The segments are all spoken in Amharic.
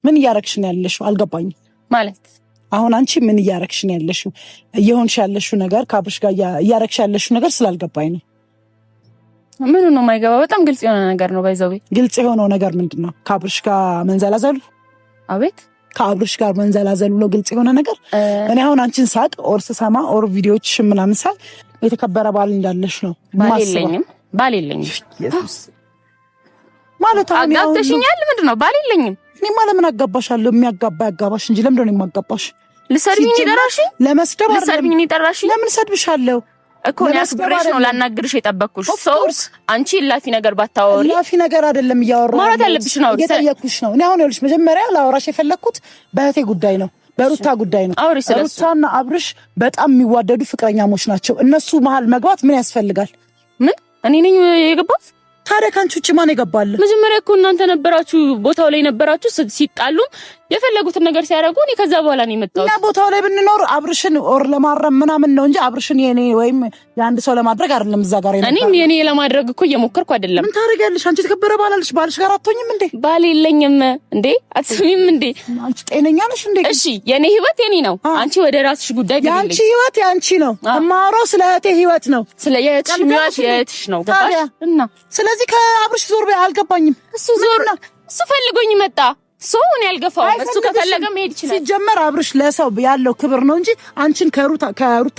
ምን እያረክሽ ነው ያለሽው? አልገባኝም ማለት አሁን አንቺ ምን እያረክሽ ነው ያለሽው? እየሆንሽ ያለሽው ነገር ከአብርሽ ጋር እያረክሽ ያለሽው ነገር ስላልገባኝ ነው። ምን ነው የማይገባ? በጣም ግልጽ የሆነ ነገር ነው። ባይዘው ግልጽ የሆነው ነገር ምንድነው? ከአብርሽ ጋር መንዘላዘሉ። አቤት ከአብርሽ ጋር መንዘላዘሉ ነው ግልጽ የሆነ ነገር። እኔ አሁን አንቺን ሳቅ ኦር ስሰማ ኦር ቪዲዮዎች ምናምን ሳይ የተከበረ ባል እንዳለሽ ነው ማስበው። ባል የለኝም ኢየሱስ ማለት አሁን አጋብተሽኛል። ምንድነው ባል የለኝም። እኔማ ለምን አጋባሻለሁ? የሚያጋባ ያጋባሽ እንጂ ለምን ነው የማጋባሽ? ልሰርብኝ ይደራሽ ለመስደብ አይደለም። ልሰርብኝ ይደራሽ ለምን ሰድብሻለሁ እኮ ያስብረሽ ነው ላናግርሽ የጠበቅኩሽ። አንቺ ላፊ ነገር ባታወሪ ላፊ ነገር አይደለም እያወራሁ ማለት አለብሽ ነው እየጠየቅኩሽ ነው። እኔ አሁን ይኸውልሽ መጀመሪያ ላወራሽ የፈለኩት በእህቴ ጉዳይ ነው፣ በሩታ ጉዳይ ነው። ሩታና አብርሽ በጣም የሚዋደዱ ፍቅረኛሞች ናቸው። እነሱ መሀል መግባት ምን ያስፈልጋል? ምን እኔ ነኝ የገባሁት? ታዲያ ካንቺ ውጪ ማን ይገባል? መጀመሪያ እኮ እናንተ ነበራችሁ ቦታው ላይ ነበራችሁ። ሲጣሉ የፈለጉትን ነገር ሲያደርጉ እኔ ከዛ በኋላ ነው የመጣሁት። እና ቦታው ላይ ብንኖር አብርሽን ኦር ለማረም ምናምን ነው እንጂ አብርሽን የኔ ወይም የአንድ ሰው ለማድረግ አይደለም። እዛ ጋር እኔም የኔ ለማድረግ እኮ እየሞከርኩ አይደለም። ምን ታደርጊያለሽ አንቺ? ተከበረ ባላለሽ ባልሽ ጋር አትሆኝም እንዴ? ባል የለኝም እንዴ? አትሰሚም እንዴ? አንቺ ጤነኛ ነሽ እንዴ? እሺ የኔ ህይወት የኔ ነው። አንቺ ወደ ራስሽ ጉዳይ ቢልኝ። ያንቺ ህይወት ያንቺ ነው። እማወራው ስለ እህቴ ህይወት ነው። ስለ የእህትሽ ህይወት የእህትሽ ነው። ገባሽ? እና ስለዚህ ከአብርሽ ዞር በይ። አልገባኝም። እሱ ፈልጎኝ መጣ። እኔ አልገፋውም። እሱ ከፈለገ መሄድ ይችላል። ሲጀመር አብርሽ ለሰው ያለው ክብር ነው እንጂ አንቺን ከሩታ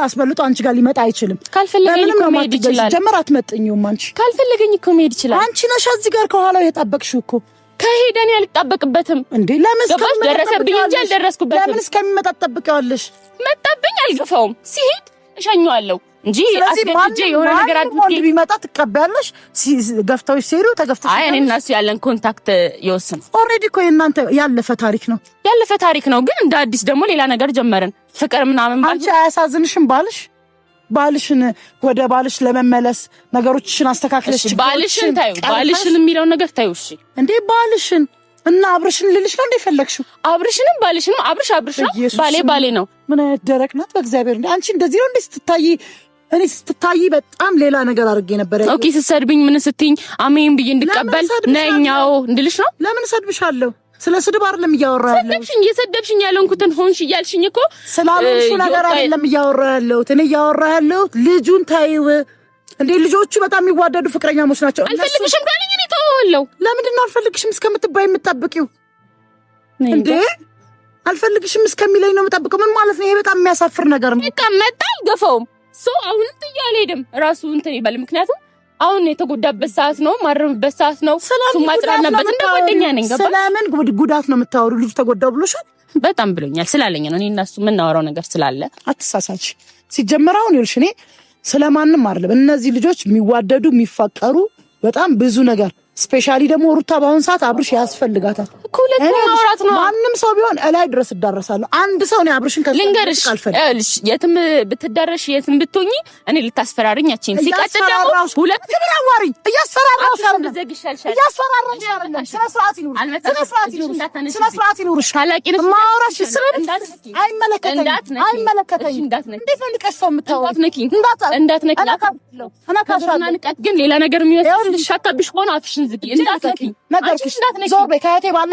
አስበልጦ አንቺ ጋር ሊመጣ አይችልም። ካልፈለገኝ እኮ መሄድ ይችላል። ሲጀመር አትመጥኝውም። አንቺ ካልፈለገኝ እኮ መሄድ ይችላል። አንቺ ነሽ እዚህ ጋር ከኋላው የጣበቅሽው እኮ። ከሄደን ያልጣበቅበትም እንዴ? ለምን ደረሰብኝ እንጂ አልደረስኩበትም። ለምን እስከሚመጣ ትጠብቂዋለሽ? መጣብኝ አልገፋውም። ሲሄድ እሸኘዋለሁ እንጂ አስገድጄ የሆነ ነገር አድርጌ ቢመጣ ትቀበያለሽ። ገፍተውሽ ሲሄዱ ተገፍተሽ። አይ እኔ እና እሱ ያለን ኮንታክት ይወስን። ኦልሬዲ እኮ የእናንተ ያለፈ ታሪክ ነው። ያለፈ ታሪክ ነው፣ ግን እንደ አዲስ ደግሞ ሌላ ነገር ጀመርን። ፍቅር ምናምን አንቺ አያሳዝንሽም? ባልሽን ወደ ባልሽ ለመመለስ ነገሮችሽን አስተካክለሽ ባልሽን ታዩ። ባልሽን የሚለው ነገር ታዩ። እሺ እንዴ ባልሽን እና አብርሽን ልልሽ ነው እንደፈለግሽው? አብርሽንም ባልሽንም አብርሽ ነው፣ ባሌ ነው። ምን አይነት ደረቅ ናት በእግዚአብሔር! እንዴ አንቺ እንደዚህ ነው እንዴ ስትታይ? እኔ ስትታይ በጣም ሌላ ነገር አድርጌ ነበር። ኦኬ ስትሰድብኝ ምን ስትይኝ አሜን ብዬ እንድቀበል ነኛው እንድልሽ ነው? ለምን ሰድብሻለሁ? ስለ ስድብ አይደለም እያወራሁ ያለሁት። እየሰደብሽኝ ያለንኩትን ሆንሽ እያልሽኝ እኮ ስላልሆንሽ ነገር አይደለም እያወራሁ ያለሁት። እኔ እያወራሁ ያለሁት ልጁን ታይው እንዴ። ልጆቹ በጣም የሚዋደዱ ፍቅረኛሞች ናቸው። አልፈልግሽም ካለኝ እኔ ተወዋለሁ። ለምንድን ነው አልፈልግሽም እስከምትባይ የምትጠብቂው እንዴ? አልፈልግሽም እስከሚለኝ ነው የምጠብቀው። ምን ማለት ነው? ይሄ በጣም የሚያሳፍር ነገር ነው። በቃ መጣ አልገፋውም። አሁንም ጥያቄ አይደለም ራሱ እንትን ይበል። ምክንያቱም አሁን የተጎዳበት ሰዓት ነው፣ ማረምበት ሰዓት ነው። እሱ ማጥራናበት እንደ ጓደኛ ነኝ። ገባ? ስለምን ጉዳት ነው የምታወሩ? ልጅ ተጎዳው ብሎሻል? በጣም ብሎኛል። ስላለኝ ነው። እኔ እና እሱ የምናወራው ነገር ስላለ አትሳሳች። ሲጀመር አሁን ይልሽ እኔ ስለማንም አይደለም። እነዚህ ልጆች የሚዋደዱ የሚፋቀሩ በጣም ብዙ ነገር ስፔሻሊ ደግሞ ሩታ በአሁን ሰዓት አብርሽ ያስፈልጋታል እኮ። ለማውራት ነው። ማንም ሰው ቢሆን እላይ ድረስ እዳረሳለሁ። አንድ ሰው ነው አብርሽን ልንገርሽ፣ የትም ብትዳረሽ የትም ብትሆኚ እኔ ልታስፈራሪኝ አቺን። ሲቀጥል ደግሞ ሁለት ተብራዋሪ እያስፈራራው ዘግሻልሻል። እያስፈራራሽ አይደለም። ስነ ስርዓት ይኑር፣ ስነ ስርዓት ይኑርሽ። ታላቂነት ማውራሽ ስለም አይመለከተኝም። እንዴት ነው ንቀሽ ሰው የምታወራው? እንዳትነኪ ንቀት ግን ሌላ ነገር የሚመስልሽ ሻታብሽ ሆነ አፍሽን ዝጊ። እንዳትነኪ ነገርኩሽ። ዞር በይ ከእህቴ ባለ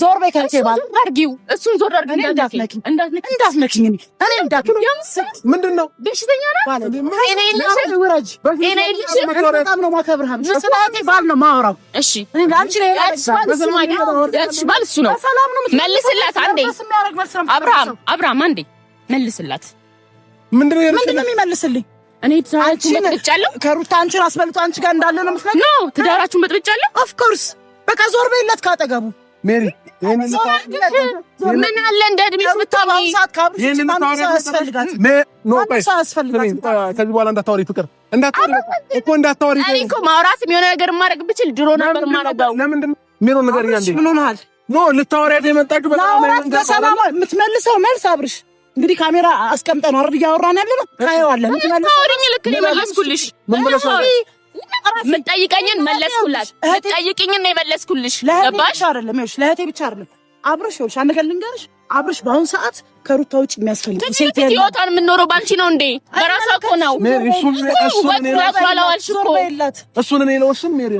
ዞር በይ ከእህቴ ባለ አድርጊው። እሱን ዞር አድርጊ። እንዳትነኪኝ እኔ እንዳትነኪኝ። ምንድነው በሽተኛ ነው? እኔ ልጅ በጣም ነው ማከብርህ። ስለእህቴ ባል ነው ማወራው። እሺ እኔ አንቺ ነኝ ያቺ ባል እሱ ነው። መልስላት አንዴ። አብርሃም አንዴ መልስላት። ምንድነው የሚመልስልኝ? እኔ ትዳራችሁን በጥብጫለሁ። ከሩታ አንቺን አስበልጦ አንቺ ጋር እንዳለ ነው መስሎኝ ነው። ትዳራችሁን በጥብጫለሁ። ኦፍ ኮርስ በቃ ዞር በይለት ካጠገቡ ሜሪ። ምን አለ እንደ እድሜሽ ብታባው ሰዓት ካብሽ ያስፈልጋት ኖ ባይ ከዚህ በኋላ እንዳታወሪ ፍቅር እንዳታወሪ እኔ እኮ ማውራት የሚሆነ ነገር ማድረግ ብችል ድሮ ነበር ማረጋው። ለምንድን ነው ምን ነገር ያንዴ ምን ሆነሃል? ኖ ልታወሪያት የመጣችሁ በጣም የምትመልሰው መልስ አብርሽ እንግዲህ ካሜራ አስቀምጠን አረድ እያወራን ያለ ነው። ታየዋለህ። ምትመልሰውኝ ልክ ነው መለስኩልሽ። ምን ጠይቀኝን መለስኩላት። ጠይቅኝን ነው የመለስኩልሽ። ገባሽ አይደለም? ይኸውልሽ ለእህቴ ብቻ አይደለም አብርሽ። ይኸውልሽ አንድ ነገር ልንገርሽ፣ አብርሽ በአሁን ሰዓት ከሩታ ውጭ የሚያስፈልግ ሴት ህይወቷን የምንኖረው ባንቺ ነው እንዴ? በራሷ እኮ ነው። እሱን እኔ ለወስን ሜሪ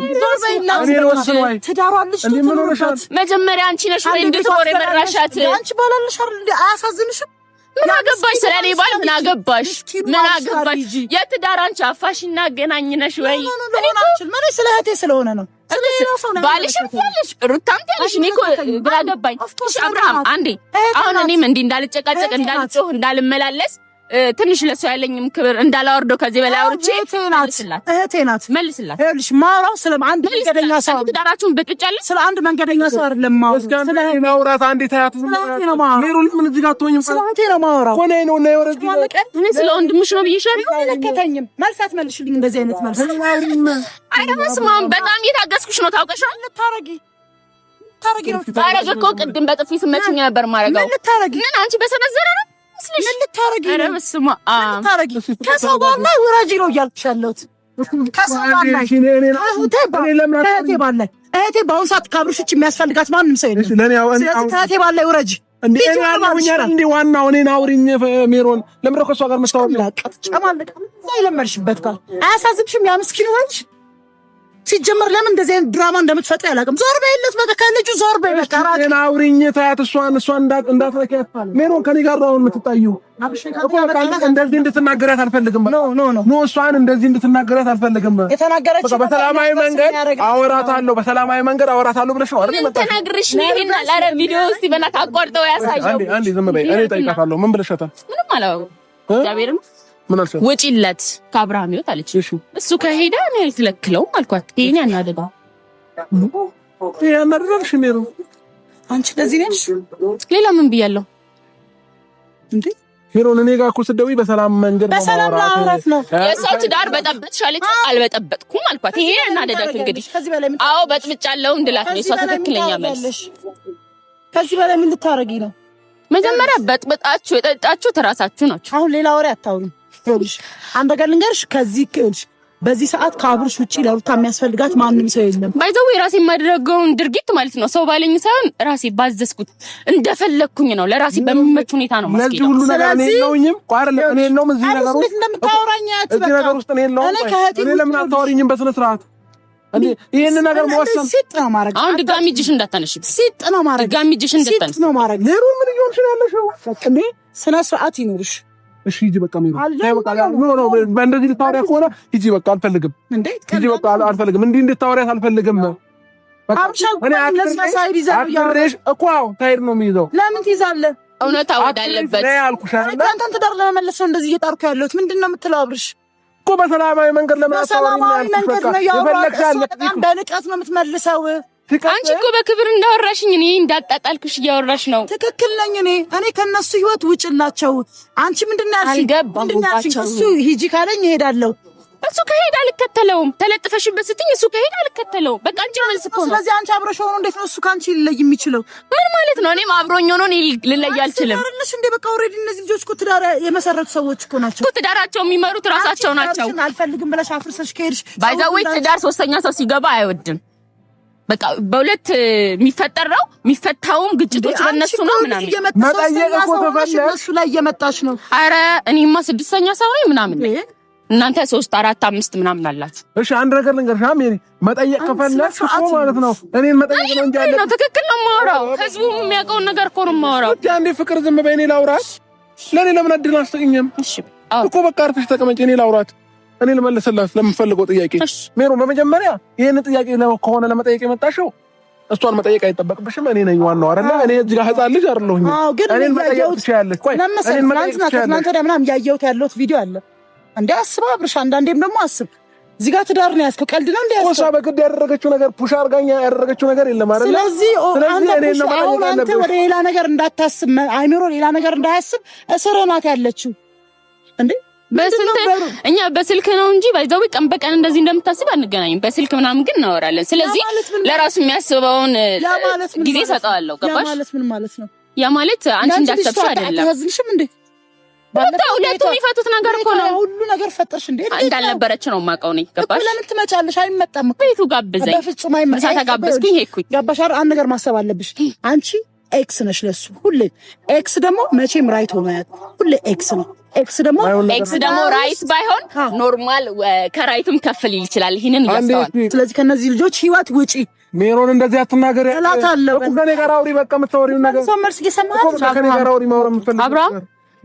ትዳሯልሽ መጀመሪያ አንቺ ነሽ ወይ እንድትኖር የመራሻት? አንቺ ባላለሽ አይደል? አያሳዝንሽም? ምን አገባሽ? ስለኔ ባል ምን አገባሽ? ምን አገባሽ? የትዳር አንቺ አፋሽና ገናኝ ነሽ ወይ? እኔ ስለ እህቴ ስለሆነ ነው። ባልሽ ያለሽ ሩታም ያለሽ እኔ እኮ ግራ ገባኝ። እሺ አብርሃም አንዴ አሁን እኔም እንዲህ እንዳልጨቃጨቅ እንዳልጮህ እንዳልመላለስ ትንሽ ለሱ ያለኝም ክብር እንዳላወርደው ከዚህ በላይ አውርቼ እህቴ ናት መልስላት። ይኸውልሽ ማውራው ስለ አንድ መንገደኛ ሰው ትዳራችሁን በቅጫለሽ ስለ አንድ መንገደኛ ሰው አይደለም ማውራው። ስለ ማውራት አንዴ ታያት ሜሩ ምን እዚህ ጋር አትሆኝም። ስለ እህቴ ነው ማውራው። ኮኔ ነው እና ወረድ እኔ ስለ ወንድምሽ ነው ብዬሻለሁ። አይለከተኝም። መልሳት መልሽልኝ እንደዚህ አይነት መልስ አይደመስማም። በጣም እየታገስኩሽ ነው ታውቀሻል። ታረጊ ነው ታረጊ እኮ ቅድም በጥፊ ስመችኝ ነበር ማረጋው። ምን አንቺ በሰነዘረ ነው ምን ልታረጊ ነው? ኧረ በስመ አብ ልታረጊ ከሰው ጋር ላይ ወራጅ ነው እያልኩሽ ያለሁት። ከሰው ጋር ላይ እህቴ በአሁኑ ሰዓት ከአብርሽ ውጭ የሚያስፈልጋት ማንም ሰው የለም። ስለዚህ ከእህቴ ባል ላይ ውረጅ። እንዴ ዋናው እኔን አውሪኝ ሜሮን። ለምን ከእሷ ጋር መስታወቅ ጨማለቀ የለመድሽበት ጋር አያሳዝብሽም? ያ ምስኪን ወንጅ ሲጀመር ለምን እንደዚህ አይነት ድራማ እንደምትፈጥሪ አላውቅም። ዞር በይለት በቃ ከልጁ ዞር በይ በቃ። እኔን አውሪኝ ታያት እሷን እንዳትረኪያት ሜሮን ከኔ ጋር ነው የምትጣዩ። እንደዚህ እንድትናገራት አልፈልግም። ኖ እሷን እንደዚህ እንድትናገራት አልፈልግም። የተናገረች በሰላማዊ መንገድ አወራታለሁ ብለሽ ነው አይደል? ተናግርሽ ነው ይሄን አላረ ቪዲዮ እስቲ በእናትህ አቋርጠው ያሳየው። አንዴ ዝም በይ። እኔ እጠይቃታለሁ። ምን ብለሻታል? ምንም አላወራሁም። እግዚአብሔርም ምን አልሽ? ወጪለት ከአብርሃም ይወጣ አለች። እሱ ከሄደ እኔ አልተለክለውም አልኳት። ይሄን ያናደዳ ያናደዳሽ ሜሮ አንቺ ለዚህ ነሽ። ሌላ ምን ብያለሁ እንዴ? ሜሮን እኔ ጋር እኮ ስትደውይ በሰላም መንገድ በሰላም ማውራት ነው። የሰው ትዳር በጠበጥሽ አለች። አልበጠበጥኩም አልኳት። ይሄ ያናደዳት እንግዲህ። አዎ በጥብጫለሁ እንድላት ነው የሷ ትክክለኛ መልስ። ከዚህ በላይ ምን ልታረጊ ነው? መጀመሪያ በጥብጣችሁ የጠጣችሁ ተራሳችሁ ናችሁ። አሁን ሌላ ወሬ አታውሪ። ይኸውልሽ አንድ ነገር ልንገርሽ፣ በዚህ ሰዓት ከአብርሽ ውጪ ለሩታ የሚያስፈልጋት ማንም ሰው የለም። ባይዘው ራሴ የማደርገውን ድርጊት ማለት ነው ሰው ባለኝ ሳይሆን ራሴ ባዘዝኩት እንደፈለኩኝ ነው። ለራሴ በሚመች ሁኔታ ነው ማስኬድ። ሁሉ ነገር እኔ ነውኝም ቋርለ እኔ ነው እዚህ ነገር ውስጥ እንደምታወራኛት እዚህ ነገር ውስጥ እኔ ነው። እኔ ለምን አታወሪኝም በስነ ስርዓት? ይሄን ነገር መወሰን ሲጥ ነው ማድረግ። አሁን ድጋሚ እጅሽ እንዳታነሺ። ሲጥ ነው ማድረግ። ድጋሚ እጅሽ እንዳታነሺ ነው ማድረግ። ሌሩ ምን ይሆንሽ ያለሽው? እንዴ ስነ ስርዓት ይኖርሽ። እሺ ሂጂ በቃ ሜሮ በቃ ኖ በእንደዚህ ልታወሪያ ከሆነ ሂጂ በቃ አልፈልግም። እንዴ ሂጂ በቃ አልፈልግም። እንዲህ እንድታወሪያት አልፈልግም። በቃ እኔ አክሬሽ እኮ ታይር ነው የሚይዘው። ለምን ትይዛለህ? እውነት አወዳለበት ላይ አልኩሽ አይደል? አንተን ትዳር ለመመለስ ነው እንደዚህ እየጣርኩ ያለሁት። ምንድነው የምትለው አብርሽ? እኮ በሰላማዊ መንገድ ለምን አታወሪኝ? በንቀት ነው የምትመልሰው። አንቺ እኮ በክብር እንዳወራሽኝ እኔ እንዳጣጣልኩሽ እያወራሽ ነው። ትክክል ነኝ እኔ ከነሱ ህይወት ውጭላቸው። አንቺ ምንድነው ያልሽኝ? እሱ ሂጂ ካለኝ እሄዳለሁ። እሱ ከሄደ አልከተለውም። ተለጥፈሽበት ስትኝ እሱ ከሄደ አልከተለውም። በቃ አንቺ መልስ እኮ ነው። ስለዚህ አንቺ አብረሽ ሆኖ እንዴት ነው እሱ ካንቺ ሊለይ የሚችለው? ምን ማለት ነው? እኔም አብሮኝ ሆኖ ልለይ አልችልም። አይደለሽ እንዴ? በቃ ኦሬዲ እነዚህ ልጆች እኮ ትዳር የመሰረቱ ሰዎች እኮ ናቸው። እኮ ትዳራቸው የሚመሩት ራሳቸው ናቸው። አልፈልግም ብለሽ አፍርሰሽ ከሄድሽ ባይዛው ትዳር ሶስተኛ ሰው ሲገባ አይወድም። በቃ በሁለት የሚፈጠረው የሚፈታውም ግጭቶች በእነሱ ነው ምናምን መጠየቅ እኮ ተፈለሽ እነሱ ላይ እየመጣሽ ነው። አረ እኔማ ስድስተኛ ሰው ነኝ ምናምን እናንተ 3 4 5 ምናምን አላችሁ። እሺ አንድ ነገር ልንገርሽ አሜሪ፣ መጠየቅ ከፈለግሽ እኮ ማለት ነው እኔን መጠየቅ ነው እንጂ ነው። ትክክል ነው የማወራው። ህዝቡ የሚያውቀውን ነገር እኮ ነው የማወራው። አንዴ ፍቅር ዝም በይ፣ እኔ ላውራት። ለኔ ለምን እድል አትሰጪኝም? እሺ እኮ በቃ አርፈሽ ተቀመጪ፣ እኔ ላውራት። እኔ ልመልስላት ለምፈልገው ጥያቄ። ሜሮ በመጀመሪያ ይሄን ጥያቄ ከሆነ ለመጠየቅ የመጣሽው እሷን መጠየቅ አይጠበቅብሽም። እኔ ነኝ ዋናው አይደለ? እኔ እዚህ ጋር ህፃን ልጅ አይደለሁኝ። እኔን መጠየቅ ትችያለሽ። ቆይ እኔን መጠየቅ ትችያለሽ። እናንተ ደምናም ያየሁት ያለሁት ቪዲዮ አለ እንዴ? አስባ አብርሽ፣ አንዳንዴም ደግሞ አስብ። እዚህ ጋር ትዳር ነው ያዝከው፣ ቀልድ ነው እንዴ? እሷ በግድ ያደረገችው ነገር ፑሽ አርጋኛ ያደረገችው ነገር የለም አይደል? ስለዚህ አንተ ወደ ሌላ ነገር እንዳታስብ፣ አይምሮ ሌላ ነገር እንዳያስብ እስር ናት ያለችው እንዴ? እኛ በስልክ ነው እንጂ ባይዛው ቀን በቀን እንደዚህ እንደምታስብ አንገናኝም። በስልክ ምናምን ግን እናወራለን። ስለዚህ ለራሱ የሚያስበውን ጊዜ ሰጣዋለሁ። ገባሽ? ያ ማለት ምን ማለት ነው? ያ ማለት አንቺ እንዳሰብሽ አይደለም። አታዝንሽም እንዴ? ሁለቱም የሚፈቱት ነገር እኮ ነው። ሁሉ ነገር ፈጠርሽ እንዴ? እንዳልነበረች ነው የማውቀው ነኝ። ገባሽ? ለምን ትመጫለሽ? አይመጣም እኮ ቤቱ ጋብዘኝ። በፍጹም አይመጣም። ተጋበዝኩኝ ሄድኩኝ። ገባሽ? አንድ ነገር ማሰብ አለብሽ። አንቺ ኤክስ ነሽ ለሱ ሁሌ። ኤክስ ደግሞ መቼም ራይት ሆኖ ሁሌ ኤክስ ነው። ኤክስ ደግሞ ራይት ባይሆን ኖርማል ከራይትም ከፍ ሊል ይችላል። ይሄንን ያስተዋል። ስለዚህ ከነዚህ ልጆች ህይወት ውጪ ሜሮን እንደዚህ አትናገር። ከኔ ጋር አውሪ በቃ የምታወሪው ነገር ሰመርስ እየሰማህ ከኔ ጋር አውሪ ማውራት የምትፈልጊው አብርሃም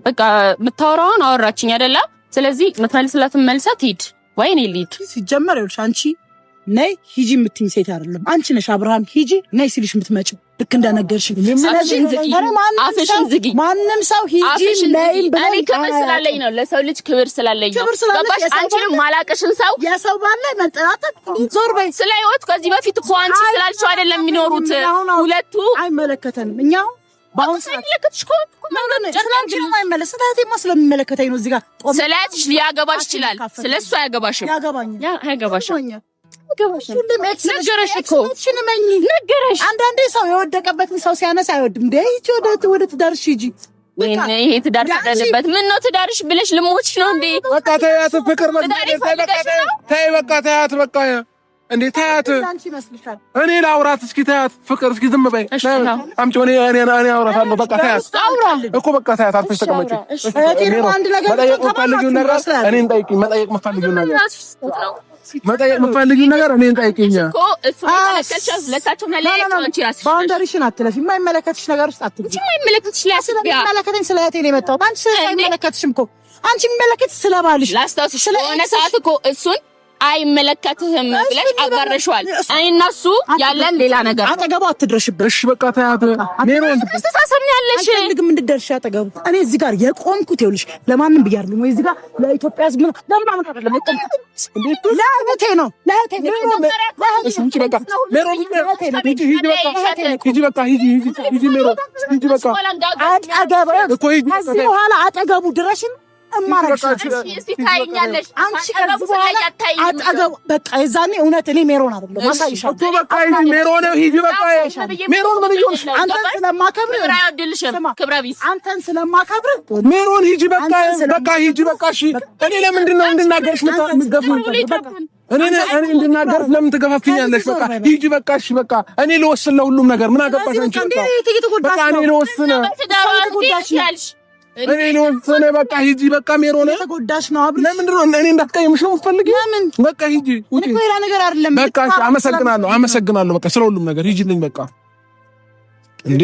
በቃ የምታወራውን አወራችኝ አይደለ? ስለዚህ የምትመልስላትን መልሳት ሂድ ወይ እኔ ልሂድ። ሲጀመር ይኸውልሽ አንቺ ነይ ሂጂ የምትይኝ ሴት አይደለም። አንቺ ነሽ አብርሃም ሂጂ ነይ ሲልሽ የምትመጪው ልክ እንደነገርሽኝ። አፍሽን ዝጊ። ማንም ሰው ሂጂ ነይ እኔ ክብር ስላለኝ ነው፣ ለሰው ልጅ ክብር ስላለኝ ነው። ገባሽ? አንቺንም ማላቀሽን ሰው የሰው ባለ መንጠራጠት ዞር በይ። ስለ ህይወት ከዚህ በፊት እኮ አንቺ ስላልሽው አይደለም የሚኖሩት ሁለቱ። አይመለከተንም እኛ ባሁን ስለሚመለከትሽ እኮ ስለአንቺ ነው የማይመለስ። ስለአንቺማ ስለሚመለከተኝ ነው። እዚህ ጋር ስለአንቺ ሊያገባሽ ይችላል፣ ስለሱ አያገባሽም። አያገባሽም። ነገረሽ እኮ ነገረሽ። አንዳንዴ ሰው የወደቀበትን ሰው ሲያነሳ አይወድም። እንደ ይቺ ወደ ትዳርሽ ሂጂ። ይሄ ትዳር ተደረበት ምን ነው ትዳርሽ ብለሽ ልሞትሽ ነው እንዴ? በቃ ተያት፣ ፍቅር ተይ በቃ ተያት፣ በቃ እንዴ ተያት። እኔ ላውራት እስኪ ተያት፣ ፍቅር እስኪ ዝም በይ። አምጪ እኔ አውራታለሁ። በቃ ተያት እኮ በቃ ተያት። አልፈሽ ተቀመጪ። መጠየቅ የምትፈልጊውን ነገር እኔን ጠይቂኝ። መጠየቅ የምትፈልጊውን ነገር እኔን ጠይቂኝ እኮ እሱ ተከልቻለሁ። ለታቸው ማለት ነው። አንቺ ራስሽ ባውንደሪሽን አትለፊ። የማይመለከትሽ ነገር ውስጥ አትግቢ። የማይመለከትሽ ላይ አስቢያ። የማይመለከትሽ ስለ እህቴ ነው የመጣሁት። አንቺ አይመለከትሽም እኮ። አንቺ የሚመለከትሽ ስለባልሽ ላስታውስሽ። የሆነ ሰዓት እኮ እሱን አይመለከትህም ብለሽ አጋረሽዋል። እኔና እሱ ያለን ሌላ ነገር። አጠገቡ አትድረሽበት። እሺ በቃ ተያት። ሜሮን ተስተሳሰብ ያለሽ አንፈልግም እንድትደርሺ አጠገቡ። እኔ እዚህ ጋር የቆምኩት ይኸውልሽ ለማንም ብዬ አይደለም ወይ እዚህ ጋር ለኢትዮጵያ ሕዝብ ነው። ለምን አመጣ አይደለም ለእህቴ ነው። ለእህቴ ነው። እሺ በቃ ሜሮን ሂጂ በቃ ሂጂ ሜሮን ሂጂ በቃ አጠገቡ እኮ ሂጂ ከዚህ በኋላ አጠገቡ ድረሽን እማራሽ ታይኛለሽ። አንቺ ከዚህ በኋላ አጠገቡ በቃ የዛኔ እውነት እኔ ሜሮን አይደለም ማሳይሻለሁ እኮ በቃ ሂጂ ሜሮን ሂጂ በቃ ሜሮን ምን ይሆንሽ? አንተን ስለማከብር ክብር አይወድልሽም። ክብረ ቢስ አንተን ስለማከብር ሜሮን ሂጂ በቃ ሂጂ በቃ እሺ። እኔ ለምንድን ነው እንድናገርሽ የምትገፉኝ? እኔ እንድናገርሽ ለምን ትገፋፍኛለሽ? በቃ ሂጂ በቃ እሺ በቃ እኔ ልወስን ለሁሉም ነገር። ምን አገባሽ አንቺ? በቃ እኔ ልወስን እኔ ልወስን በቃ ሂጂ በቃ ሜሮን ተጎዳሽ ነው አብረን። ለምንድን ነው እኔ እንዳትቀየምሽ ነው የምትፈልጊው? ለምን በቃ ሂጂ ውጪ። ሌላ ነገር አይደለም በቃ እሺ አመሰግናለሁ በቃ ስለሁሉም ነገር ሂጂልኝ በቃ እንዴ